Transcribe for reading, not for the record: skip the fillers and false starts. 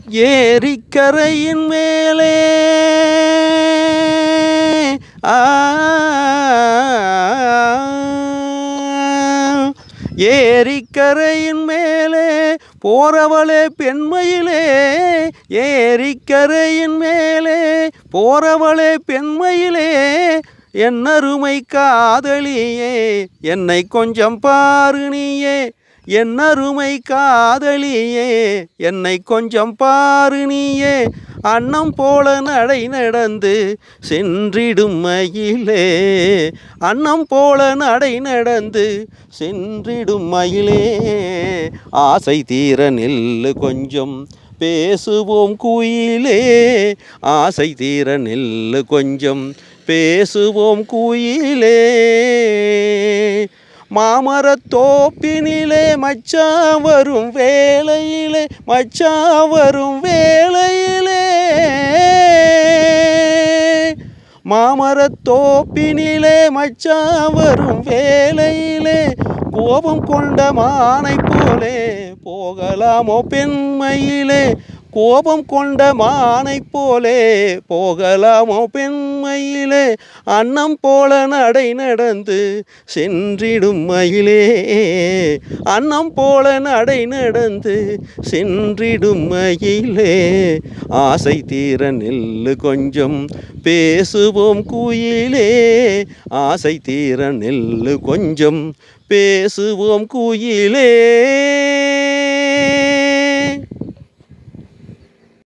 ஏரிக்கரையின் மேலே ஆ ஏரிக்கரையின் மேலே போறவளே பெண்மையிலே, ஏரிக்கரையின் மேலே போறவளே பெண்மையிலே, என்னருமை காதலியே என்னை கொஞ்சம் பாரு நீயே, என்னருமை காதலியே என்னை கொஞ்சம் பாரு நீயே, அன்னம் போல நடை நடந்து சென்றிடும் மயிலே, அன்னம் போல நடை நடந்து சென்றிடும் மயிலே, ஆசை தீர நில்லு கொஞ்சம் பேசுவோம் குயிலே, ஆசை தீர நில்லு கொஞ்சம் பேசுவோம் குயிலே, மாமரத்தோப்பினிலே மச்சான் வரும் வேளையிலே, மச்சான் வரும் வேளையிலே, மாமரத்தோப்பினிலே மச்சான் வரும் வேளையிலே, கோபம் கொண்ட மானை போலே போகலாமோ பெண்மையிலே, கோபம் கொண்ட மானை போலே போகலாமோ பெண்மையிலே, அன்னம் போல நடை நடந்து சென்றிடும் மயிலே, அன்னம் போல நடை நடந்து சென்றிடும் மயிலே, ஆசை தீர நில்லு கொஞ்சம் பேசுவோம் குயிலே, ஆசை தீர நில்லு கொஞ்சம் பேசுவோம் குயிலே.